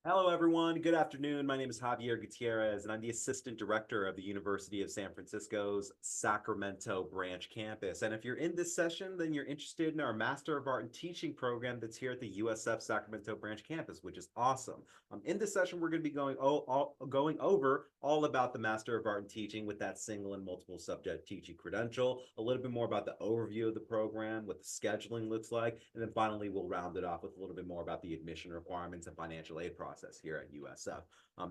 Hello, everyone. Good afternoon. My name is Javier Gutierrez, and I'm the Assistant Director of the University of San Francisco's Sacramento Branch Campus. And if you're in this session, then you're interested in our Master of Art in Teaching program that's here at the USF Sacramento Branch Campus, which is awesome. In this session, we're going to be going over all about the Master of Art in Teaching with that single and multiple subject teaching credential, a little bit more about the overview of the program, what the scheduling looks like, and then finally, we'll round it off with a little bit more about the admission requirements and financial aid process here at USF.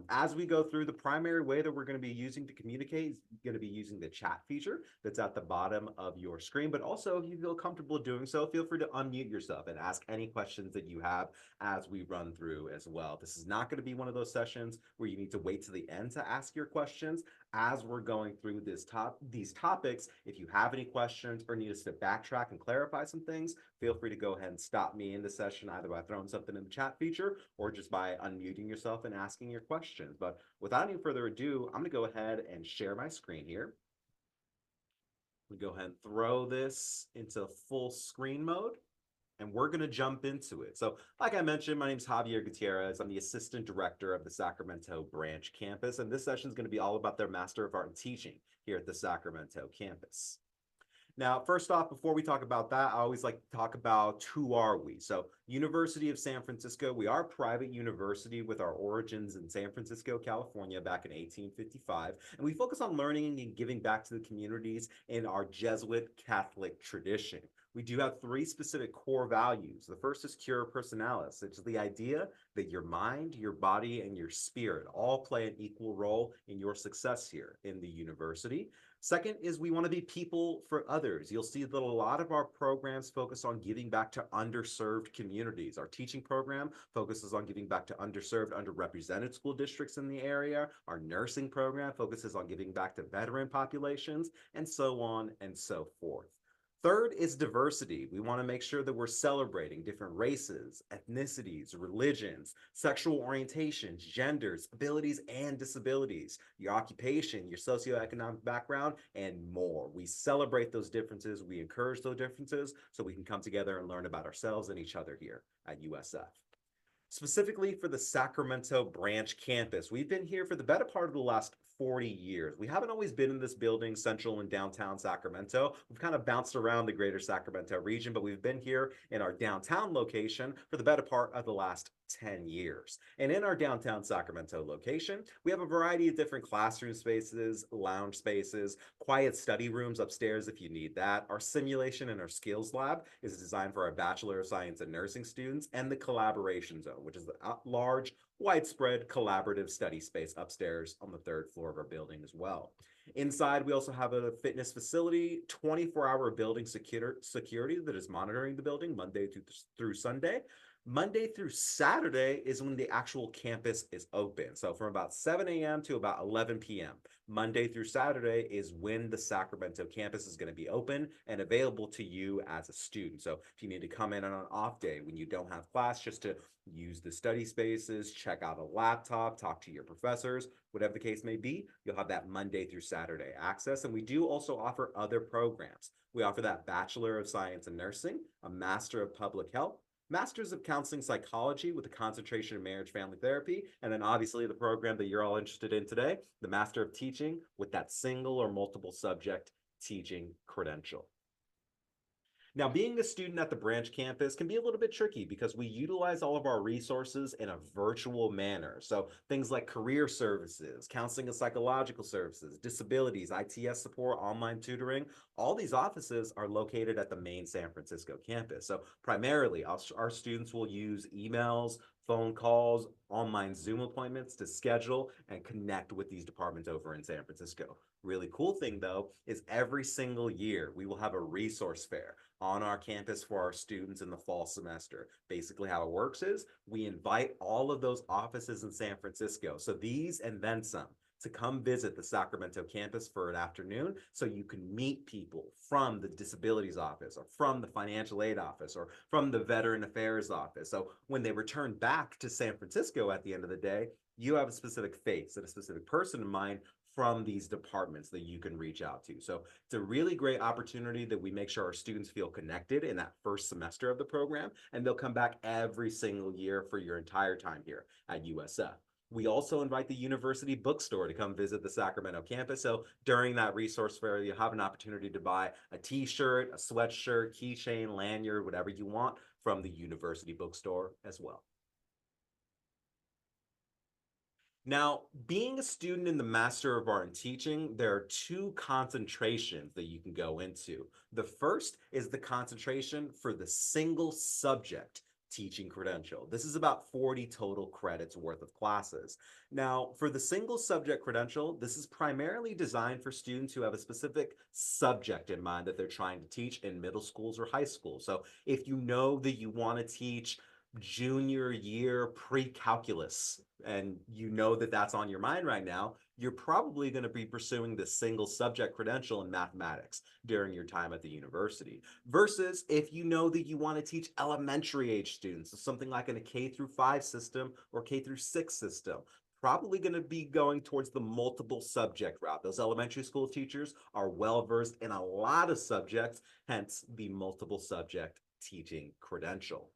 As we go through, the primary way that we're going to be using to communicate is going to be using the chat feature that's at the bottom of your screen. But also, if you feel comfortable doing so, feel free to unmute yourself and ask any questions that you have as we run through as well. This is not going to be one of those sessions where you need to wait to the end to ask your questions. As we're going through these topics, if you have any questions or need us to backtrack and clarify some things, feel free to go ahead and stop me in the session either by throwing something in the chat feature or just by unmuting yourself and asking your questions. But without any further ado, I'm going to go ahead and share my screen here. We go ahead and throw this into full screen mode, and we're going to jump into it. So, like I mentioned, my name is Javier Gutierrez. I'm the Assistant Director of the Sacramento Branch Campus, and this session is going to be all about their Master of Art in Teaching here at the Sacramento Campus. Now, first off, before we talk about that, I always like to talk about who are we. So, University of San Francisco, we are a private university with our origins in San Francisco, California, back in 1855. And we focus on learning and giving back to the communities in our Jesuit Catholic tradition. We do have three specific core values. The first is cura personalis, which is the idea that your mind, your body, and your spirit all play an equal role in your success here in the university. Second is we want to be people for others. You'll see that a lot of our programs focus on giving back to underserved communities. Our teaching program focuses on giving back to underserved, underrepresented school districts in the area. Our nursing program focuses on giving back to veteran populations, and so on and so forth. Third is diversity. We want to make sure that we're celebrating different races, ethnicities, religions, sexual orientations, genders, abilities, and disabilities, your occupation, your socioeconomic background, and more. We celebrate those differences. We encourage those differences so we can come together and learn about ourselves and each other here at USF. Specifically for the Sacramento Branch Campus, we've been here for the better part of the last 40 years. We haven't always been in this building, central and downtown Sacramento. We've kind of bounced around the greater Sacramento region, but we've been here in our downtown location for the better part of the last 10 years. And in our downtown Sacramento location, we have a variety of different classroom spaces, lounge spaces, quiet study rooms upstairs if you need that. Our simulation and our skills lab is designed for our Bachelor of Science in Nursing students, and the collaboration zone, which is the large, widespread collaborative study space upstairs on the third floor of our building as well. Inside, we also have a fitness facility, 24-hour building security that is monitoring the building Monday through Sunday. Monday through Saturday is when the actual campus is open. So from about 7 a.m. to about 11 p.m. Monday through Saturday is when the Sacramento campus is going to be open and available to you as a student. So if you need to come in on an off day when you don't have class, just to use the study spaces, check out a laptop, talk to your professors, whatever the case may be, you'll have that Monday through Saturday access. And we do also offer other programs. We offer that Bachelor of Science in Nursing, a Master of Public Health, Masters of Counseling Psychology with a concentration in marriage family therapy, and then obviously the program that you're all interested in today, the Master of Teaching with that single or multiple subject teaching credential. Now, being a student at the branch campus can be a little bit tricky because we utilize all of our resources in a virtual manner. So things like career services, counseling and psychological services, disabilities, ITS support, online tutoring, all these offices are located at the main San Francisco campus. So primarily, our students will use emails, phone calls, online Zoom appointments to schedule and connect with these departments over in San Francisco. Really cool thing though is every single year we will have a resource fair on our campus for our students in the fall semester. Basically how it works is we invite all of those offices in San Francisco, so these and then some, to come visit the Sacramento campus for an afternoon so you can meet people from the disabilities office or from the financial aid office or from the veteran affairs office. So when they return back to San Francisco at the end of the day, you have a specific face and a specific person in mind from these departments that you can reach out to. So it's a really great opportunity that we make sure our students feel connected in that first semester of the program, and they'll come back every single year for your entire time here at USF. We also invite the university bookstore to come visit the Sacramento campus. So during that resource fair, you'll have an opportunity to buy a t-shirt, a sweatshirt, keychain, lanyard, whatever you want from the university bookstore as well. Now, being a student in the Master of Art in Teaching, there are two concentrations that you can go into. The first is the concentration for the single subject teaching credential. This is about 40 total credits worth of classes. Now, for the single subject credential, this is primarily designed for students who have a specific subject in mind that they're trying to teach in middle schools or high school. So if you know that you want to teach junior year pre-calculus and you know that that's on your mind right now, you're probably going to be pursuing the single subject credential in mathematics during your time at the university. Versus if you know that you want to teach elementary age students, so something like in a K through 5 system or K through 6 system, probably going to be going towards the multiple subject route. Those elementary school teachers are well versed in a lot of subjects, hence the multiple subject teaching credential.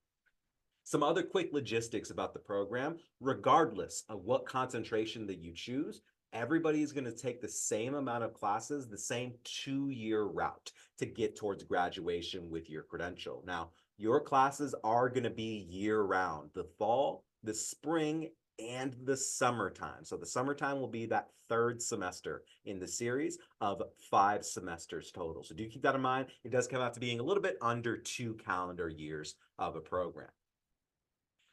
Some other quick logistics about the program: regardless of what concentration that you choose, everybody is going to take the same amount of classes, the same 2-year route to get towards graduation with your credential. Now, your classes are going to be year round, the fall, the spring, and the summertime. So the summertime will be that third semester in the series of 5 semesters total. So do keep that in mind. It does come out to being a little bit under 2 calendar years of a program.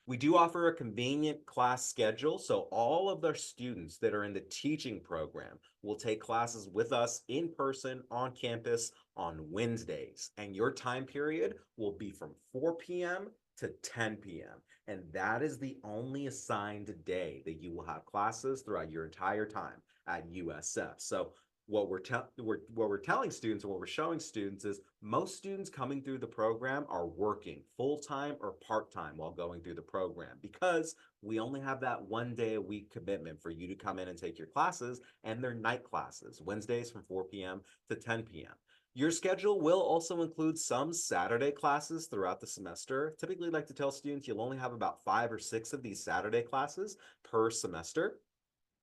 We do offer a convenient class schedule, so all of the students that are in the teaching program will take classes with us in person on campus on Wednesdays, and your time period will be from 4 p.m. to 10 p.m. And that is the only assigned day that you will have classes throughout your entire time at USF. So what we're telling students and what we're showing students is most students coming through the program are working full-time or part-time while going through the program, because we only have that 1 day a week commitment for you to come in and take your classes, and they're night classes, Wednesdays from 4 p.m. to 10 p.m. Your schedule will also include some Saturday classes throughout the semester. Typically, like to tell students, you'll only have about 5 or 6 of these Saturday classes per semester.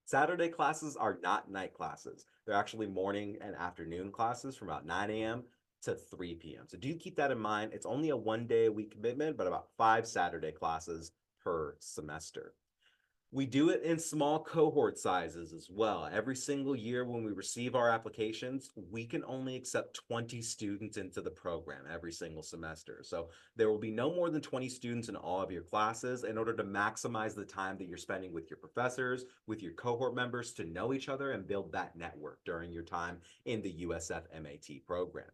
Saturday classes are not night classes. They're actually morning and afternoon classes from about 9 a.m. to 3 p.m. So do keep that in mind. It's only a 1 day a week commitment, but about 5 Saturday classes per semester. We do it in small cohort sizes as well. Every single year when we receive our applications, we can only accept 20 students into the program every single semester. So there will be no more than 20 students in all of your classes in order to maximize the time that you're spending with your professors, with your cohort members, to know each other and build that network during your time in the USF MAT program.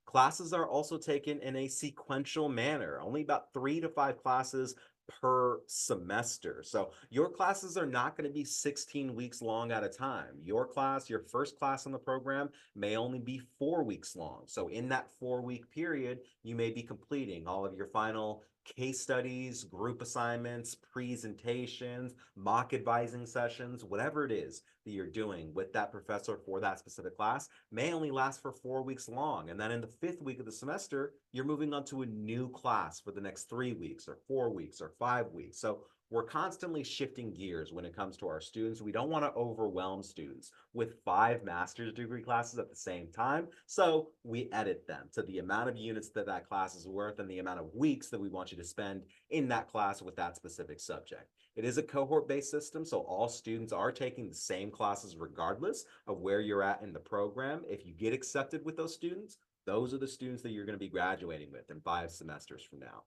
Classes are also taken in a sequential manner, only about 3 to 5 classes per semester. So your classes are not going to be 16 weeks long at a time. Your class, your first class in the program, may only be 4 weeks long. So in that 4-week period, you may be completing all of your final case studies, group assignments, presentations, mock advising sessions, whatever it is that you're doing with that professor for that specific class may only last for 4 weeks long. And then in the 5th week of the semester, you're moving on to a new class for the next 3 weeks or 4 weeks or 5 weeks. So we're constantly shifting gears when it comes to our students. We don't want to overwhelm students with 5 master's degree classes at the same time. So we edit them to the amount of units that that class is worth and the amount of weeks that we want you to spend in that class with that specific subject. It is a cohort-based system, so all students are taking the same classes regardless of where you're at in the program. If you get accepted with those students, those are the students that you're going to be graduating with in 5 semesters from now.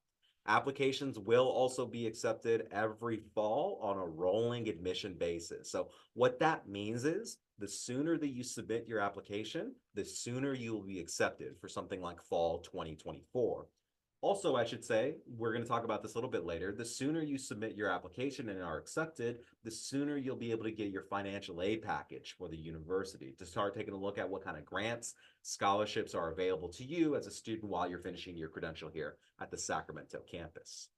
Applications will also be accepted every fall on a rolling admission basis. So what that means is the sooner that you submit your application, the sooner you will be accepted for something like fall 2024. Also, I should say, we're going to talk about this a little bit later, the sooner you submit your application and are accepted, the sooner you'll be able to get your financial aid package for the university to start taking a look at what kind of grants, scholarships are available to you as a student while you're finishing your credential here at the Sacramento campus.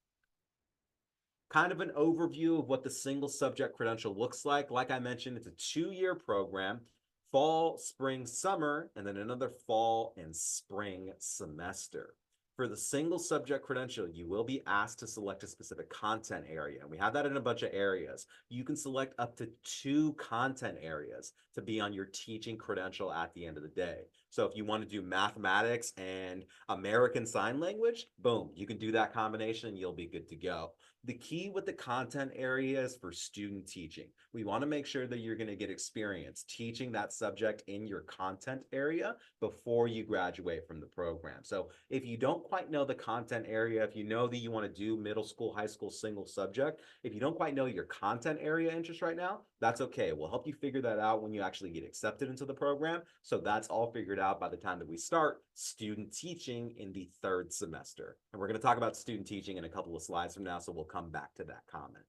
Kind of an overview of what the single subject credential looks like. Like I mentioned, it's a 2-year program. fall, spring, summer, and then another fall and spring semester. For the single subject credential, you will be asked to select a specific content area. And we have that in a bunch of areas. You can select up to 2 content areas to be on your teaching credential at the end of the day. So if you want to do mathematics and American Sign Language, boom, you can do that combination and you'll be good to go. The key with the content area is for student teaching. We want to make sure that you're going to get experience teaching that subject in your content area before you graduate from the program. So if you don't quite know the content area, if you know that you want to do middle school, high school, single subject, if you don't quite know your content area interest right now, that's okay. We'll help you figure that out when you actually get accepted into the program. So that's all figured out by the time that we start student teaching in the 3rd semester. And we're going to talk about student teaching in a couple of slides from now, so we'll come back to that comment.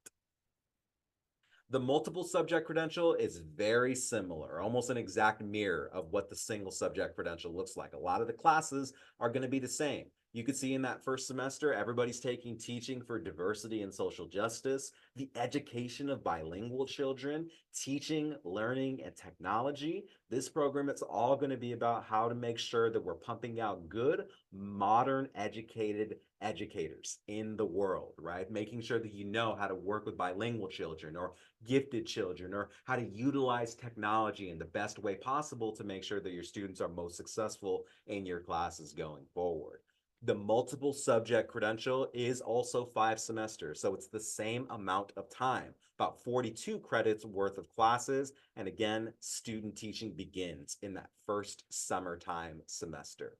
The multiple subject credential is very similar, almost an exact mirror of what the single subject credential looks like. A lot of the classes are going to be the same. You could see in that first semester, everybody's taking teaching for diversity and social justice, the education of bilingual children, teaching, learning, and technology. This program, it's all going to be about how to make sure that we're pumping out good, modern, educated educators in the world, right? Making sure that you know how to work with bilingual children or gifted children, or how to utilize technology in the best way possible to make sure that your students are most successful in your classes going forward. The multiple subject credential is also 5 semesters, so it's the same amount of time, about 42 credits worth of classes. And again, student teaching begins in that first summertime semester.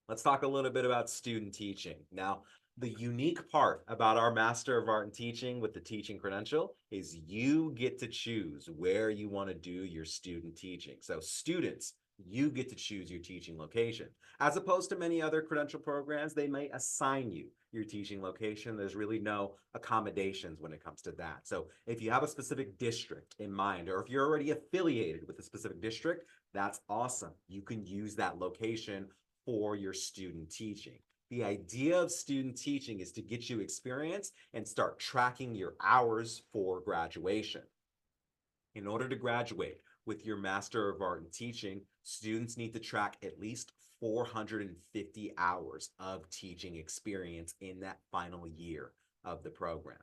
Let's talk a little bit about student teaching. Now, the unique part about our Master of Art in Teaching with the teaching credential is you get to choose where you want to do your student teaching. So students, you get to choose your teaching location. As opposed to many other credential programs, they may assign you your teaching location. There's really no accommodations when it comes to that. So if you have a specific district in mind, or if you're already affiliated with a specific district, that's awesome. You can use that location for your student teaching. The idea of student teaching is to get you experience and start tracking your hours for graduation. In order to graduate with your Master of Art in Teaching, students need to track at least 450 hours of teaching experience in that final year of the program.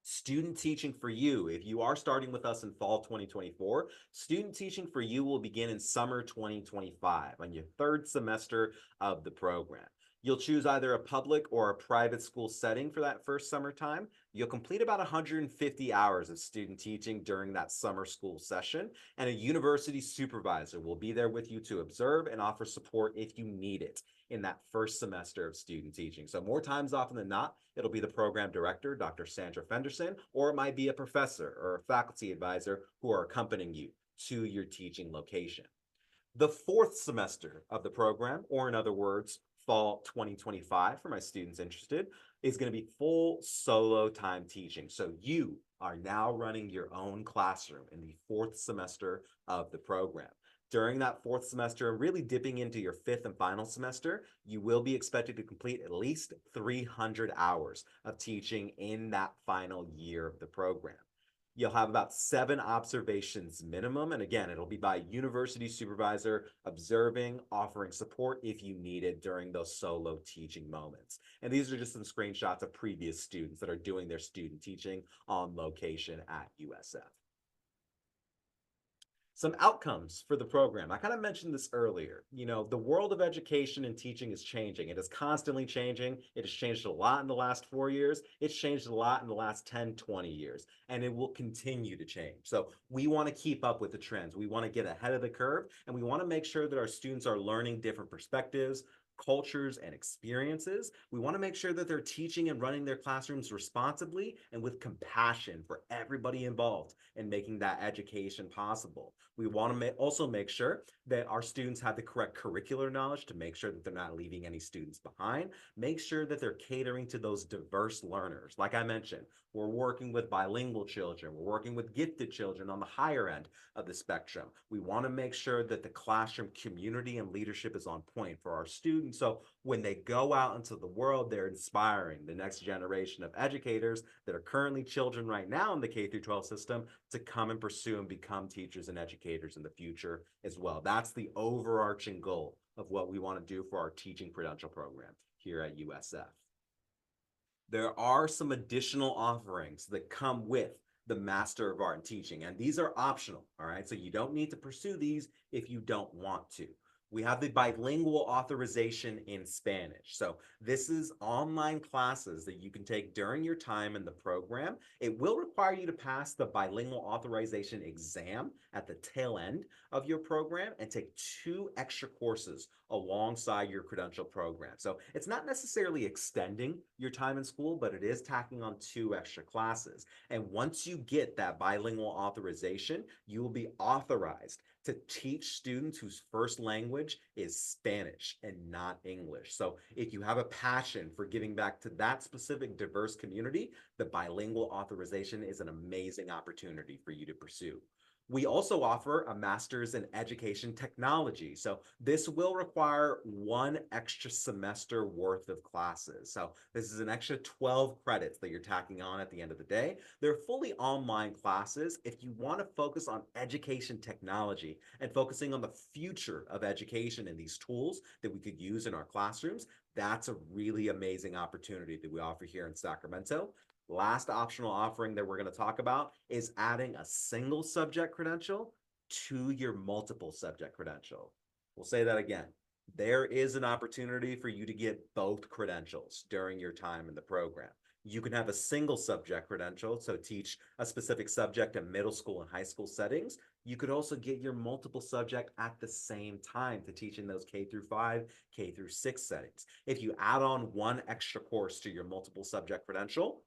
Student teaching for you, if you are starting with us in fall 2024, student teaching for you will begin in summer 2025 on your 3rd semester of the program. You'll choose either a public or a private school setting for that first summertime. You'll complete about 150 hours of student teaching during that summer school session, and a university supervisor will be there with you to observe and offer support if you need it in that first semester of student teaching. So more times often than not, it'll be the program director, Dr. Sandra Fenderson, or it might be a professor or a faculty advisor who are accompanying you to your teaching location. The 4th semester of the program, or in other words, fall 2025 for my students interested, is going to be full solo time teaching. So you are now running your own classroom in the 4th semester of the program. During that 4th semester, and really dipping into your 5th and final semester, you will be expected to complete at least 300 hours of teaching in that final year of the program. You'll have about 7 observations minimum. And again, it'll be by university supervisor, observing, offering support if you need it during those solo teaching moments. And these are just some screenshots of previous students that are doing their student teaching on location at USF. Some outcomes for the program. I kind of mentioned this earlier. You know, the world of education and teaching is changing. It is constantly changing. It has changed a lot in the last 4 years. It's changed a lot in the last 10, 20 years, and it will continue to change. So we want to keep up with the trends. We want to get ahead of the curve, and we want to make sure that our students are learning different perspectives, cultures, and experiences. We want to make sure that they're teaching and running their classrooms responsibly and with compassion for everybody involved in making that education possible. We want to also make sure that our students have the correct curricular knowledge to make sure that they're not leaving any students behind. Make sure that they're catering to those diverse learners. Like I mentioned, we're working with bilingual children. We're working with gifted children on the higher end of the spectrum. We want to make sure that the classroom community and leadership is on point for our students student. So when they go out into the world, they're inspiring the next generation of educators that are currently children right now in the K through 12 system to come and pursue and become teachers and educators in the future as well. That's the overarching goal of what we want to do for our teaching credential program here at USF. There are some additional offerings that come with the Master of Art in Teaching, and these are optional, all right? So you don't need to pursue these if you don't want to. We have the bilingual authorization in Spanish. So this is online classes that you can take during your time in the program. It will require you to pass the bilingual authorization exam at the tail end of your program and take 2 extra courses alongside your credential program. So it's not necessarily extending your time in school, but it is tacking on 2 extra classes. And once you get that bilingual authorization, you will be authorized to teach students whose first language is Spanish and not English. So if you have a passion for giving back to that specific diverse community, the bilingual authorization is an amazing opportunity for you to pursue. We also offer a master's in education technology. So this will require 1 extra semester worth of classes. So this is an extra 12 credits that you're tacking on at the end of the day. They're fully online classes. If you want to focus on education technology and focusing on the future of education and these tools that we could use in our classrooms, that's a really amazing opportunity that we offer here in Sacramento. Last optional offering that we're going to talk about is adding a single subject credential to your multiple subject credential. We'll say that again. There is an opportunity for you to get both credentials during your time in the program. You can have a single subject credential, so teach a specific subject in middle school and high school settings. You could also get your multiple subject at the same time to teach in those K through 5, K through 6 settings. If you add on 1 extra course to your multiple subject credential,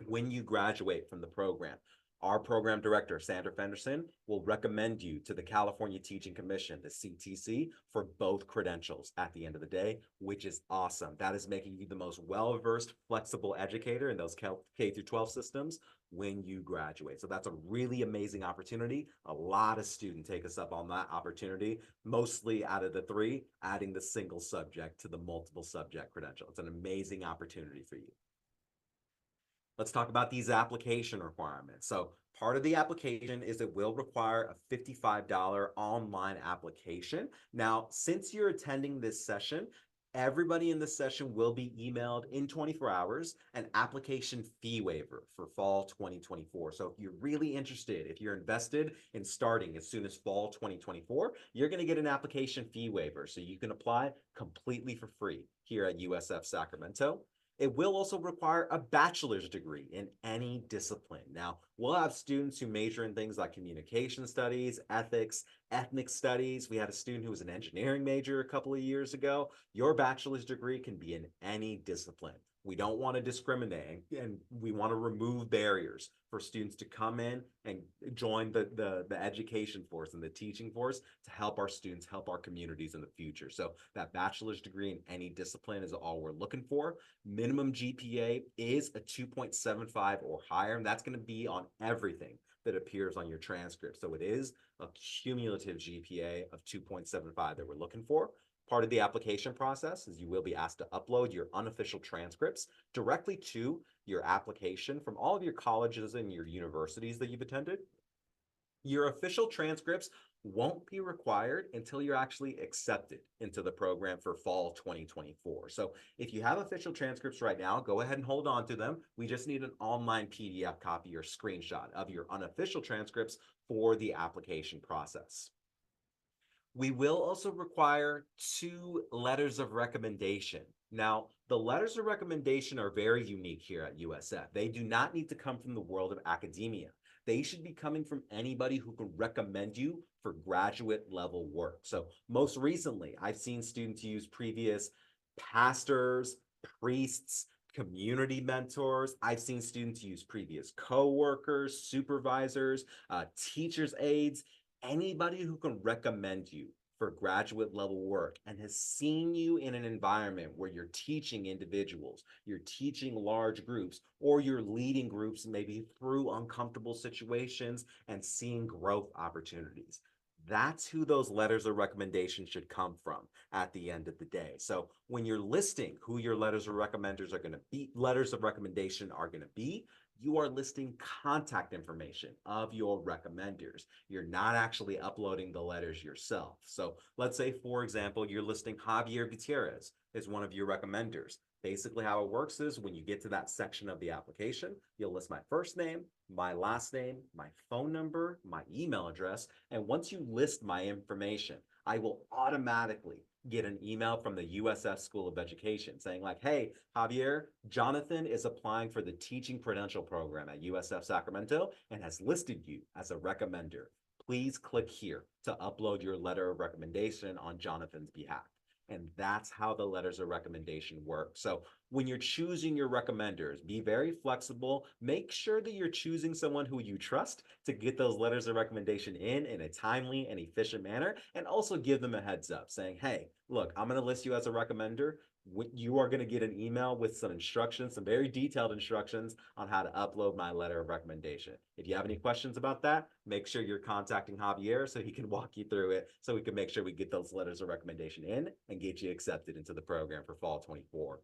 when you graduate from the program, our program director, Sandra Fenderson, will recommend you to the California Teaching Commission, the CTC, for both credentials at the end of the day, which is awesome. That is making you the most well-versed, flexible educator in those K through 12 systems when you graduate. So that's a really amazing opportunity. A lot of students take us up on that opportunity, mostly out of the 3, adding the single subject to the multiple subject credential. It's an amazing opportunity for you. Let's talk about these application requirements. So part of the application is it will require a $55 online application. Now, since you're attending this session, everybody in this session will be emailed in 24 hours an application fee waiver for fall 2024. So if you're really interested, if you're invested in starting as soon as fall 2024, you're going to get an application fee waiver so you can apply completely for free here at USF Sacramento. It will also require a bachelor's degree in any discipline. Now, we'll have students who major in things like communication studies, ethics, ethnic studies. We had a student who was an engineering major a couple of years ago. Your bachelor's degree can be in any discipline. We don't want to discriminate, and we want to remove barriers for students to come in and join the education force and the teaching force to help our students, help our communities in the future. So that bachelor's degree in any discipline is all we're looking for. Minimum GPA is a 2.75 or higher, and that's going to be on everything that appears on your transcript. So it is a cumulative GPA of 2.75 that we're looking for. Part of the application process is you will be asked to upload your unofficial transcripts directly to your application from all of your colleges and your universities that you've attended. Your official transcripts won't be required until you're actually accepted into the program for fall 2024. So if you have official transcripts right now, go ahead and hold on to them. We just need an online PDF copy or screenshot of your unofficial transcripts for the application process. We will also require 2 letters of recommendation. Now, the letters of recommendation are very unique here at USF. They do not need to come from the world of academia. They should be coming from anybody who can recommend you for graduate level work. So most recently, I've seen students use previous pastors, priests, community mentors. I've seen students use previous coworkers, supervisors, teachers' aides, anybody who can recommend you for graduate level work and has seen you in an environment where you're teaching individuals, you're teaching large groups, or you're leading groups maybe through uncomfortable situations and seeing growth opportunities. That's who those letters of recommendation should come from at the end of the day. So when you're listing who your letters of recommenders are going to be, letters of recommendation are going to be, you are listing contact information of your recommenders. You're not actually uploading the letters yourself. So let's say, for example, you're listing Javier Gutierrez as one of your recommenders. Basically, how it works is when you get to that section of the application, you'll list my first name, my last name, my phone number, my email address. And once you list my information, I will automatically get an email from the USF School of Education saying like, hey, Javier, Jonathan is applying for the teaching credential program at USF Sacramento and has listed you as a recommender. Please click here to upload your letter of recommendation on Jonathan's behalf. And that's how the letters of recommendation work. So when you're choosing your recommenders, be very flexible. Make sure that you're choosing someone who you trust to get those letters of recommendation in a timely and efficient manner. And also give them a heads up saying, hey, look, I'm going to list you as a recommender. You are going to get an email with some instructions, some very detailed instructions on how to upload my letter of recommendation. If you have any questions about that, make sure you're contacting Javier so he can walk you through it so we can make sure we get those letters of recommendation in and get you accepted into the program for fall 24.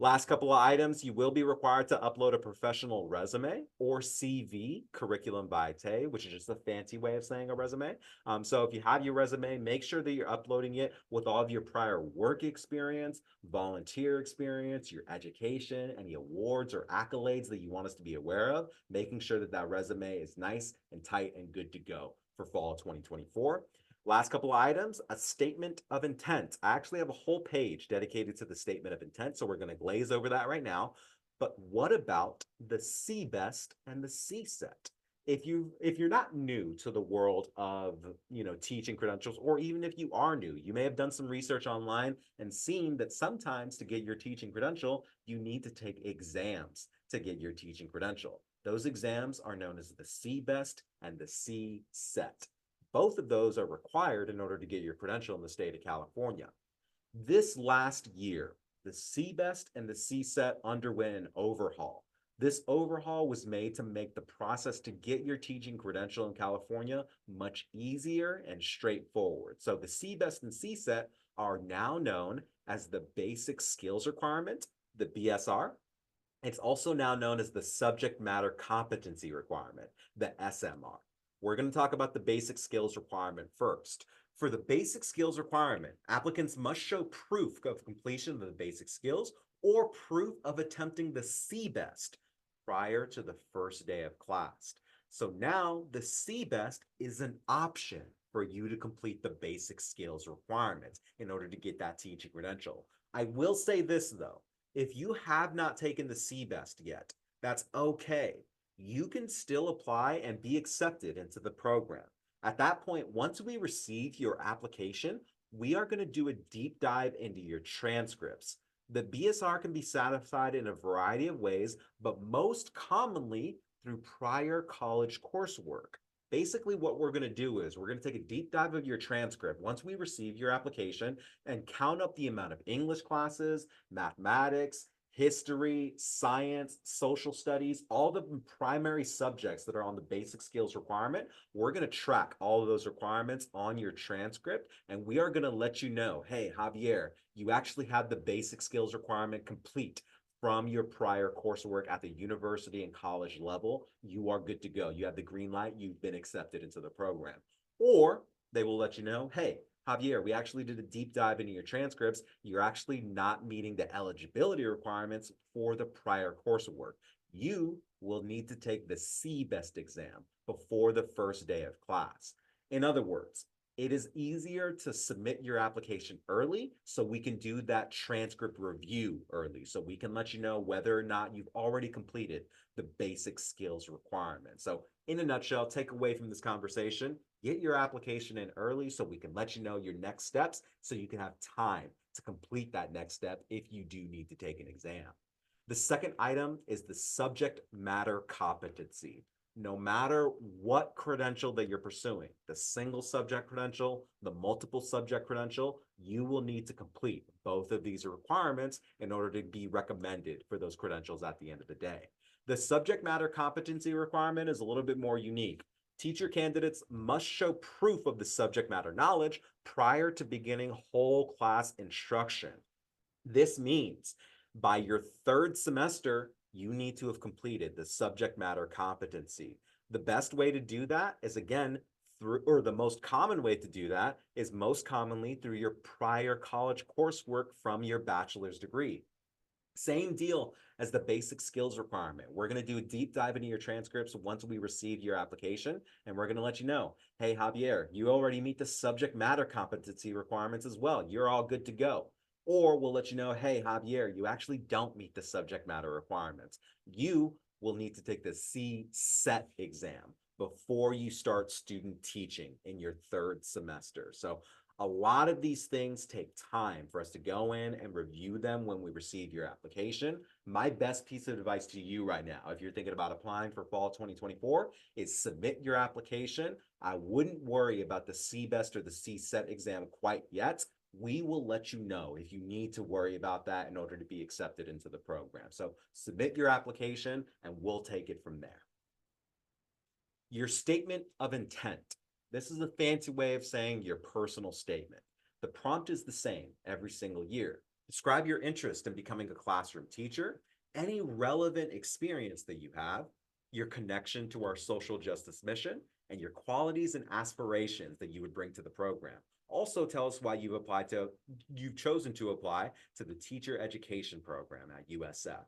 Last couple of items, you will be required to upload a professional resume or CV, curriculum vitae, which is just a fancy way of saying a resume. So if you have your resume, make sure that you're uploading it with all of your prior work experience, volunteer experience, your education, any awards or accolades that you want us to be aware of, making sure that that resume is nice and tight and good to go for fall 2024. Last couple of items, a statement of intent. I actually have a whole page dedicated to the statement of intent, so we're going to glaze over that right now. But what about the CBEST and the CSET? If you're not new to the world of teaching credentials, or even if you are new, you may have done some research online and seen that sometimes to get your teaching credential, you need to take exams to get your teaching credential. Those exams are known as the CBEST and the CSET. Both of those are required in order to get your credential in the state of California. This last year, the CBEST and the CSET underwent an overhaul. This overhaul was made to make the process to get your teaching credential in California much easier and straightforward. So the CBEST and CSET are now known as the Basic Skills Requirement, the BSR. It's also now known as the Subject Matter Competency Requirement, the SMR. We're going to talk about the basic skills requirement first. For the basic skills requirement, applicants must show proof of completion of the basic skills or proof of attempting the CBEST prior to the first day of class. So now the CBEST is an option for you to complete the basic skills requirements in order to get that teaching credential. I will say this though, if you have not taken the CBEST yet, that's okay. You can still apply and be accepted into the program. At that point, once we receive your application, we are going to do a deep dive into your transcripts. The BSR can be satisfied in a variety of ways, but most commonly through prior college coursework. Basically, what we're going to do is we're going to take a deep dive of your transcript once we receive your application and count up the amount of English classes, mathematics, history, science, social studies, all the primary subjects that are on the basic skills requirement. We're going to track all of those requirements on your transcript, and we are going to let you know, hey, Javier, you actually have the basic skills requirement complete from your prior coursework at the university and college level. You are good to go. You have the green light. You've been accepted into the program. Or they will let you know, hey, Javier, we actually did a deep dive into your transcripts. You're actually not meeting the eligibility requirements for the prior coursework. You will need to take the CBEST exam before the first day of class. In other words, it is easier to submit your application early so we can do that transcript review early, so we can let you know whether or not you've already completed the basic skills requirement. So in a nutshell, take away from this conversation, get your application in early so we can let you know your next steps so you can have time to complete that next step if you do need to take an exam. The second item is the subject matter competency. No matter what credential that you're pursuing, the single subject credential, the multiple subject credential, you will need to complete both of these requirements in order to be recommended for those credentials at the end of the day. The subject matter competency requirement is a little bit more unique. Teacher candidates must show proof of the subject matter knowledge prior to beginning whole class instruction. This means by your third semester, you need to have completed the subject matter competency. The best way to do that is, again, or the most common way to do that is most commonly through your prior college coursework from your bachelor's degree. Same deal as the basic skills requirement. We're going to do a deep dive into your transcripts once we receive your application, and we're going to let you know, hey, Javier, you already meet the subject matter competency requirements as well. You're all good to go. Or we'll let you know, hey, Javier, you actually don't meet the subject matter requirements. You will need to take the CSET exam before you start student teaching in your third semester. So a lot of these things take time for us to go in and review them when we receive your application. My best piece of advice to you right now, if you're thinking about applying for fall 2024, is submit your application. I wouldn't worry about the CBEST or the CSET exam quite yet. We will let you know if you need to worry about that in order to be accepted into the program. So submit your application and we'll take it from there. Your statement of intent. This is a fancy way of saying your personal statement. The prompt is the same every single year. Describe your interest in becoming a classroom teacher, any relevant experience that you have, your connection to our social justice mission, and your qualities and aspirations that you would bring to the program. Also tell us why you've chosen to apply to the teacher education program at USF.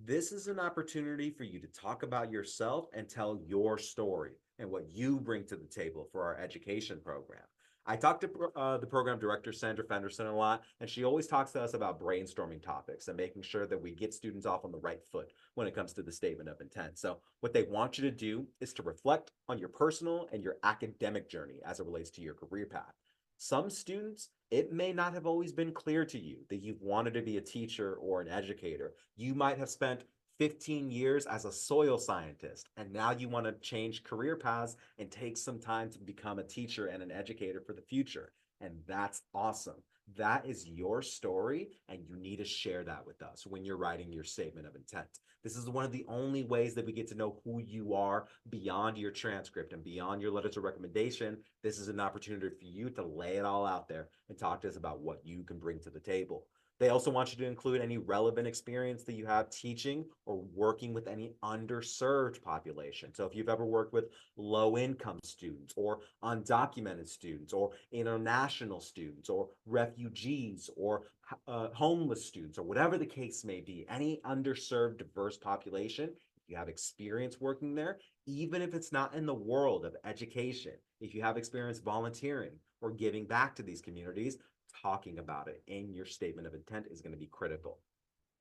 This is an opportunity for you to talk about yourself and tell your story and what you bring to the table for our education program. I talked to the program director, Sandra Fenderson, a lot, and she always talks to us about brainstorming topics and making sure that we get students off on the right foot when it comes to the statement of intent. So what they want you to do is to reflect on your personal and your academic journey as it relates to your career path. Some students, it may not have always been clear to you that you've wanted to be a teacher or an educator. You might have spent 15 years as a soil scientist, and now you want to change career paths and take some time to become a teacher and an educator for the future. And that's awesome. That is your story, and you need to share that with us when you're writing your statement of intent. This is one of the only ways that we get to know who you are beyond your transcript and beyond your letters of recommendation. This is an opportunity for you to lay it all out there and talk to us about what you can bring to the table. They also want you to include any relevant experience that you have teaching or working with any underserved population. So if you've ever worked with low-income students or undocumented students or international students or refugees or homeless students or whatever the case may be, any underserved diverse population, if you have experience working there, even if it's not in the world of education, if you have experience volunteering or giving back to these communities, talking about it in your statement of intent is going to be critical.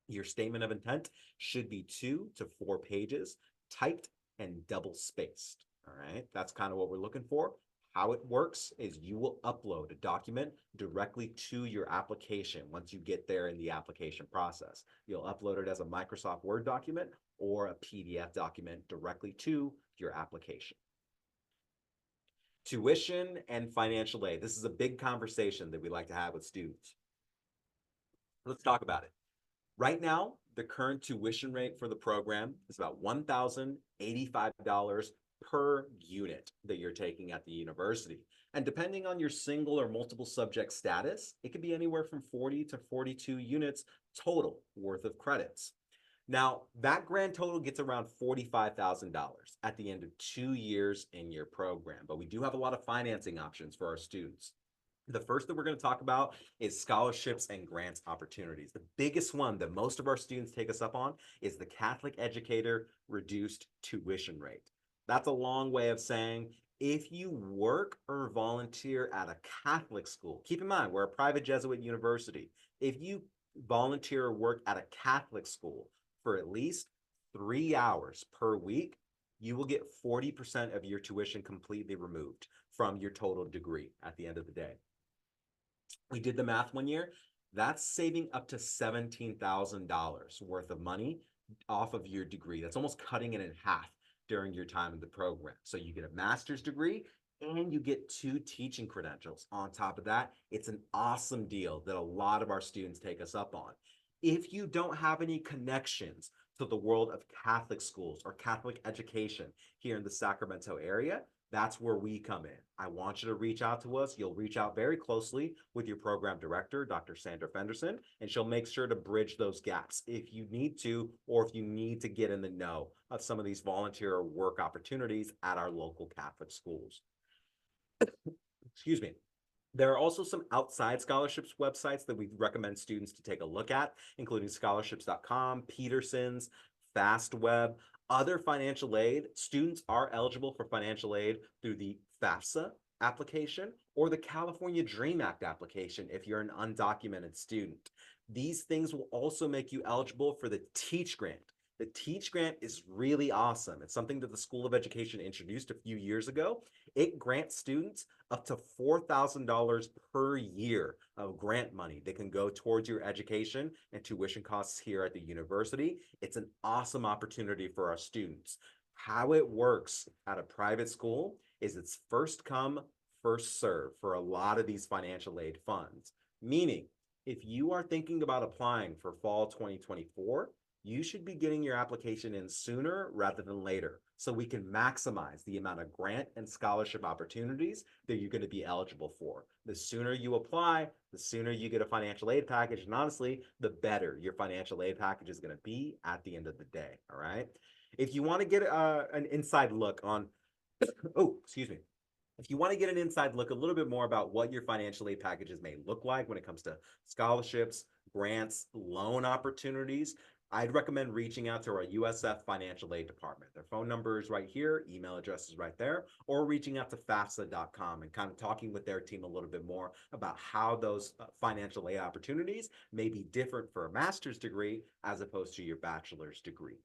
Your statement of intent should be 2 to 4 pages, typed and double spaced. All right, that's kind of what we're looking for. How it works is you will upload a document directly to your application once you get there in the application process. You'll upload it as a Microsoft Word document or a PDF document directly to your application. Tuition and financial aid. This is a big conversation that we like to have with students. Let's talk about it. Right now, the current tuition rate for the program is about $1,085 per unit that you're taking at the university. And depending on your single or multiple subject status, it could be anywhere from 40 to 42 units total worth of credits. Now, that grand total gets around $45,000 at the end of 2 years in your program, but we do have a lot of financing options for our students. The first that we're going to talk about is scholarships and grants opportunities. The biggest one that most of our students take us up on is the Catholic Educator Reduced Tuition Rate. That's a long way of saying if you work or volunteer at a Catholic school, keep in mind, we're a private Jesuit university. If you volunteer or work at a Catholic school for at least 3 hours per week, you will get 40% of your tuition completely removed from your total degree at the end of the day. We did the math one year. That's saving up to $17,000 worth of money off of your degree. That's almost cutting it in half during your time in the program. So you get a master's degree and you get 2 teaching credentials. On top of that, it's an awesome deal that a lot of our students take us up on. If you don't have any connections to the world of Catholic schools or Catholic education here in the Sacramento area, That's where we come in. I want you to reach out to us. You'll reach out very closely with your program director, Dr. Sandra Fenderson, and she'll make sure to bridge those gaps if you need to, or if you need to get in the know of some of these volunteer work opportunities at our local Catholic schools. Excuse me. There are also some outside scholarships websites that we recommend students to take a look at, including scholarships.com, Peterson's, FastWeb, other financial aid. Students are eligible for financial aid through the FAFSA application or the California Dream Act application if you're an undocumented student. These things will also make you eligible for the Teach Grant. The Teach Grant is really awesome. It's something that the School of Education introduced a few years ago. It grants students up to $4,000 per year of grant money that can go towards your education and tuition costs here at the university. It's an awesome opportunity for our students. How it works at a private school is it's first come, first serve for a lot of these financial aid funds. Meaning, if you are thinking about applying for fall 2024, you should be getting your application in sooner rather than later so we can maximize the amount of grant and scholarship opportunities that you're going to be eligible for. The sooner you apply, the sooner you get a financial aid package, and honestly, the better your financial aid package is going to be at the end of the day, all right? If you want to get an inside look on, oh, excuse me. If you want to get an inside look a little bit more about what your financial aid packages may look like when it comes to scholarships, grants, loan opportunities, I'd recommend reaching out to our USF Financial Aid Department. Their phone number is right here, email address is right there, or reaching out to FAFSA.com and kind of talking with their team a little bit more about how those financial aid opportunities may be different for a master's degree as opposed to your bachelor's degree.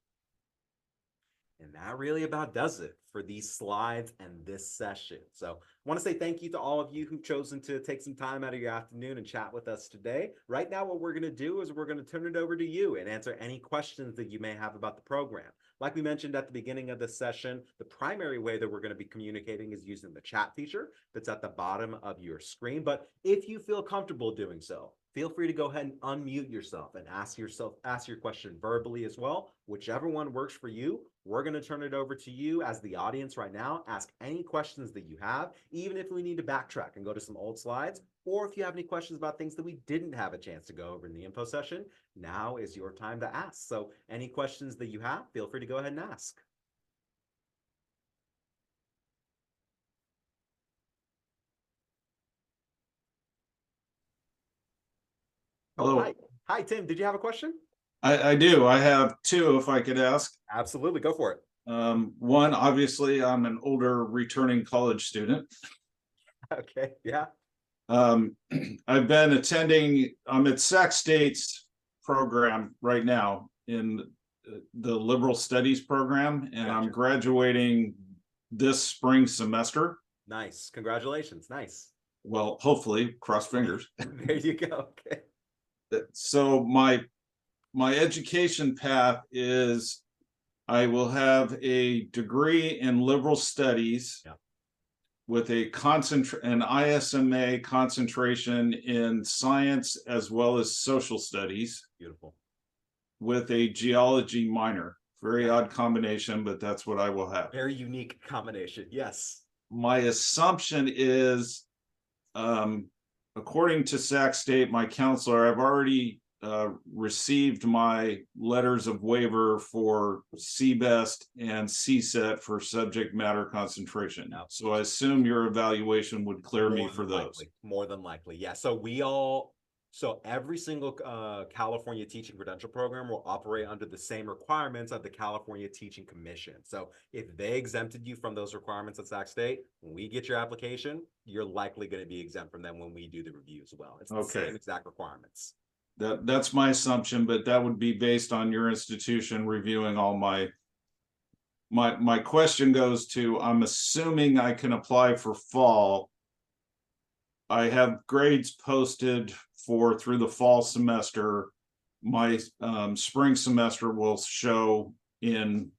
And that really about does it for these slides and this session. So I want to say thank you to all of you who've chosen to take some time out of your afternoon and chat with us today. Right now, what we're going to do is we're going to turn it over to you and answer any questions that you may have about the program. Like we mentioned at the beginning of this session, the primary way that we're going to be communicating is using the chat feature that's at the bottom of your screen. But if you feel comfortable doing so, feel free to go ahead and unmute yourself and ask your question verbally as well. Whichever one works for you, we're going to turn it over to you as the audience right now. Ask any questions that you have, even if we need to backtrack and go to some old slides, or if you have any questions about things that we didn't have a chance to go over in the info session, now is your time to ask. So any questions that you have, feel free to go ahead and ask. Hello. Hi, Tim. Did you have a question? I do. I have two, if I could ask. Absolutely. Go for it. One, obviously, I'm an older returning college student. Okay. Yeah. I've been attending, I'm at Sac State's program right now in the liberal studies program, and Gotcha. I'm graduating this spring semester. Nice. Congratulations. Nice. Well, hopefully, cross fingers. There you go. Okay. So my education path is I will have a degree in liberal studies. Yeah. With an ISMA concentration in science as well as social studies. Beautiful. With a geology minor. Very odd combination, but that's what I will have. Very unique combination. Yes. My assumption is, according to Sac State, my counselor, I've already received my letters of waiver for CBEST and CSET for subject matter concentration. No. So I assume your evaluation would clear me for those. Likely. More than likely. Yeah. So every single California teaching credential program will operate under the same requirements of the California Teaching Commission. So if they exempted you from those requirements at Sac State, when we get your application, you're likely going to be exempt from them when we do the review as well. It's the same exact requirements. That's my assumption, but that would be based on your institution reviewing all my question goes to, I'm assuming I can apply for fall. I have grades posted through the fall semester. My spring semester will show in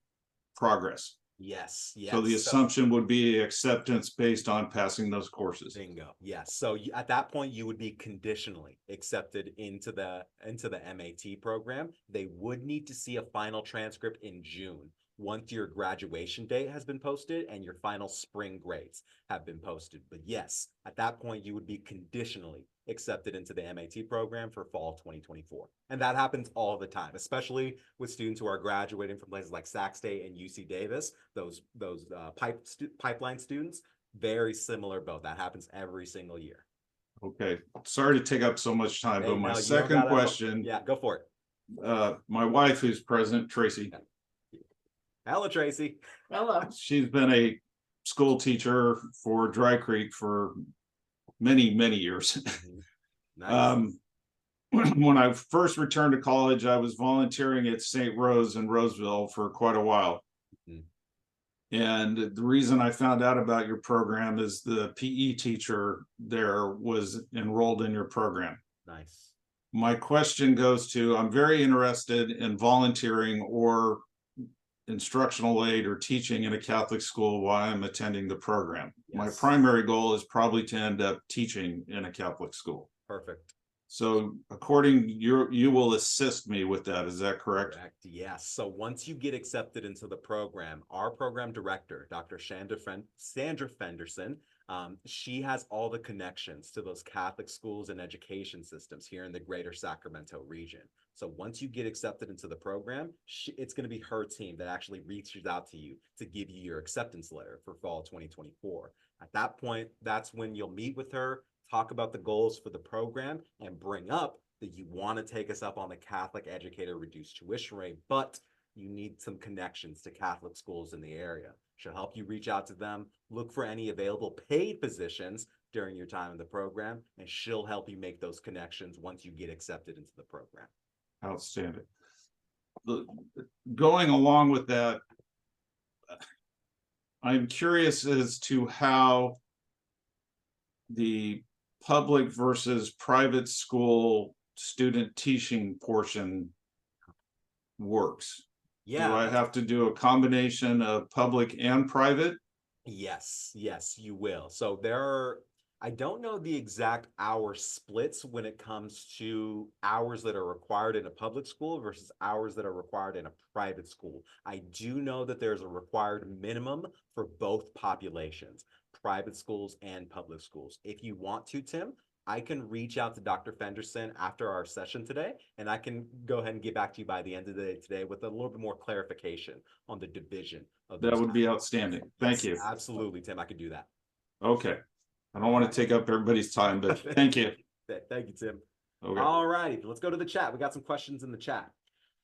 progress. Yes. So the assumption would be acceptance based on passing those courses. Bingo. Yes. So at that point, you would be conditionally accepted into the MAT program. They would need to see a final transcript in June. once your graduation date has been posted and your final spring grades have been posted. But yes, at that point, you would be conditionally accepted into the MAT program for fall 2024. And that happens all the time, especially with students who are graduating from places like Sac State and UC Davis, those pipeline students, very similar boat. That happens every single year. Okay, sorry to take up so much time, Hey, but my no, you don't second gotta- question, Yeah, go for it. my wife, who's present, Tracy, Hello, Tracy. Hello. she's been a school teacher for Dry Creek for many, many years. Nice. When I first returned to college, I was volunteering at St. Rose in Roseville for quite a while. Mhm. And the reason I found out about your program is the PE teacher there was enrolled in your program. Nice. My question goes to, I'm very interested in volunteering or instructional aid or teaching in a Catholic school while I'm attending the program. My Yes. primary goal is probably to end up teaching in a Catholic school. Perfect. So according, you will assist me with that, is that correct? Correct. Yes. So once you get accepted into the program, our program director, Dr. Sandra Fenderson, she has all the connections to those Catholic schools and education systems here in the greater Sacramento region. So once you get accepted into the program, it's going to be her team that actually reaches out to you to give you your acceptance letter for fall 2024. At that point, that's when you'll meet with her, talk about the goals for the program, and bring up that you want to take us up on the Catholic educator reduced tuition rate, but you need some connections to Catholic schools in the area. She'll help you reach out to them, look for any available paid positions during your time in the program, and she'll help you make those connections once you get accepted into the program. Outstanding. Going along with that, I'm curious as to how the public versus private school student teaching portion works. Yeah. Do I have to do a combination of public and private? Yes, you will. So I don't know the exact hour splits when it comes to hours that are required in a public school versus hours that are required in a private school. I do know that there's a required minimum for both populations, private schools and public schools. If you want to, Tim, I can reach out to Dr. Fenderson after our session today, and I can go ahead and get back to you by the end of the day today with a little bit more clarification on the division of That those would be hours. outstanding. Thank Yes, you. absolutely, Tim. I could do that. Okay. I don't want to take up everybody's time, but thank you. Thank you, Tim. Okay. All righty, let's go to the chat. We got some questions in the chat.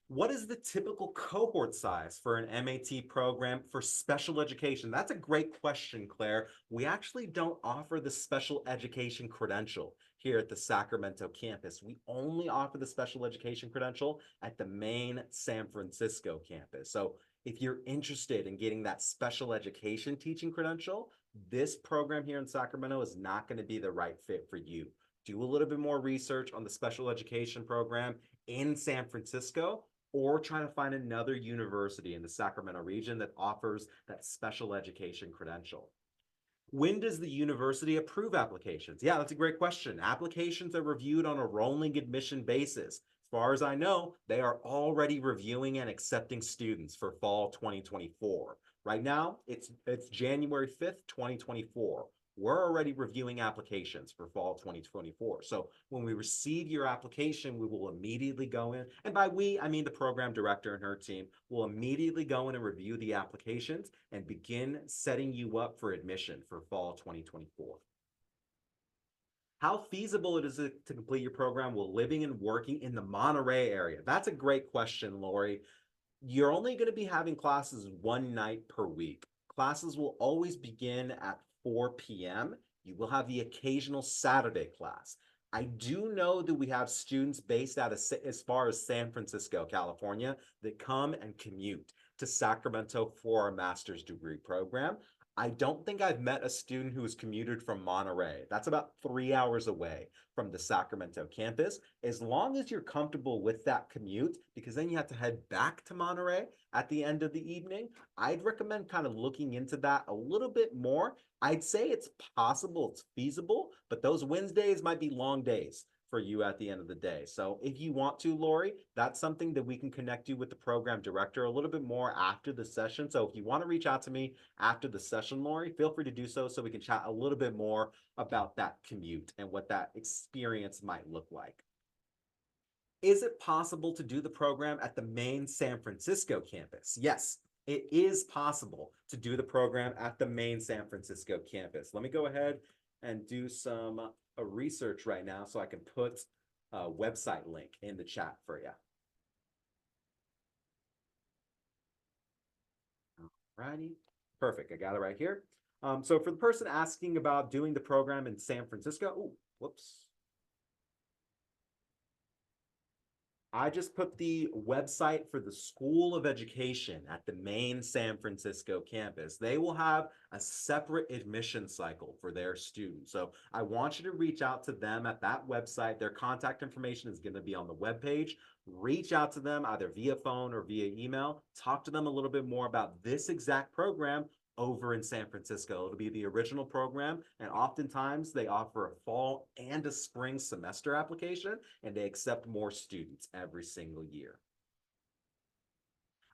What is the typical cohort size for an MAT program for special education? That's a great question, Claire. We actually don't offer the special education credential here at the Sacramento campus. We only offer the special education credential at the main San Francisco campus. So if you're interested in getting that special education teaching credential, this program here in Sacramento is not going to be the right fit for you. Do a little bit more research on the special education program in San Francisco, or try to find another university in the Sacramento region that offers that special education credential. When does the university approve applications? Yeah, that's a great question. Applications are reviewed on a rolling admission basis. As far as I know, they are already reviewing and accepting students for fall 2024. Right now, it's January 5th, 2024. We're already reviewing applications for fall 2024. So when we receive your application, we will immediately go in, and by we, I mean the program director and her team will immediately go in and review the applications and begin setting you up for admission for fall 2024. How feasible it is to complete your program while living and working in the Monterey area? That's a great question, Lori. You're only going to be having classes one night per week. Classes will always begin at 4 p.m. You will have the occasional Saturday class. I do know that we have students based out of as far as San Francisco, California, that come and commute to Sacramento for our master's degree program. I don't think I've met a student who has commuted from Monterey. That's about 3 hours away from the Sacramento campus. As long as you're comfortable with that commute, because then you have to head back to Monterey at the end of the evening, I'd recommend kind of looking into that a little bit more. I'd say it's possible, it's feasible, but those Wednesdays might be long days. for you at the end of the day. So if you want to, Lori, that's something that we can connect you with the program director a little bit more after the session. So if you want to reach out to me after the session, Lori, feel free to do so we can chat a little bit more about that commute and what that experience might look like. Is it possible to do the program at the main San Francisco campus? Yes, it is possible to do the program at the main San Francisco campus. Let me go ahead and do some research right now so I can put a website link in the chat for you. Alrighty, perfect. I got it right here. So for the person asking about doing the program in San Francisco, oh, whoops. I just put the website for the School of Education at the main San Francisco campus. They will have a separate admission cycle for their students. So I want you to reach out to them at that website. Their contact information is going to be on the webpage. Reach out to them either via phone or via email. Talk to them a little bit more about this exact program over in San Francisco. It'll be the original program, and oftentimes they offer a fall and a spring semester application, and they accept more students every single year.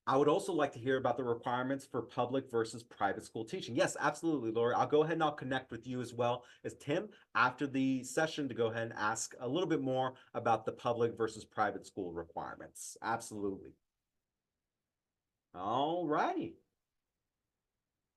I would also like to hear about the requirements for public versus private school teaching. Yes, absolutely, Lori. I'll go ahead and I'll connect with you as well as Tim after the session to go ahead and ask a little bit more about the public versus private school requirements. Absolutely. All righty.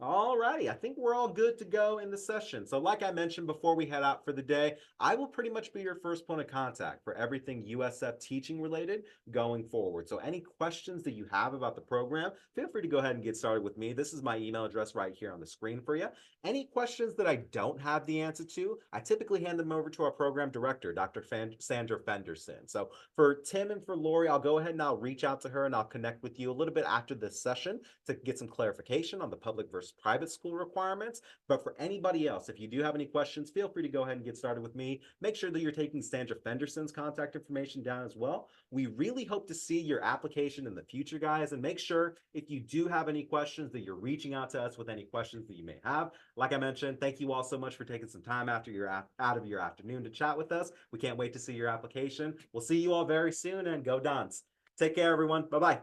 Alrighty, I think we're all good to go in the session. So like I mentioned before we head out for the day, I will pretty much be your first point of contact for everything USF teaching related going forward. So any questions that you have about the program, feel free to go ahead and get started with me. This is my email address right here on the screen for you. Any questions that I don't have the answer to, I typically hand them over to our program director, Dr. Sandra Fenderson. So for Tim and for Lori, I'll go ahead and I'll reach out to her and I'll connect with you a little bit after this session to get some clarification on the public versus private school requirements. But for anybody else, if you do have any questions, feel free to go ahead and get started with me. Make sure that you're taking Sandra Fenderson's contact information down as well. We really hope to see your application in the future, guys, and make sure if you do have any questions that you're reaching out to us with any questions that you may have. Like I mentioned, thank you all so much for taking some time out of your afternoon to chat with us. We can't wait to see your application. We'll see you all very soon, and go Dons. Take care, everyone. Bye-bye.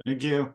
Thank you.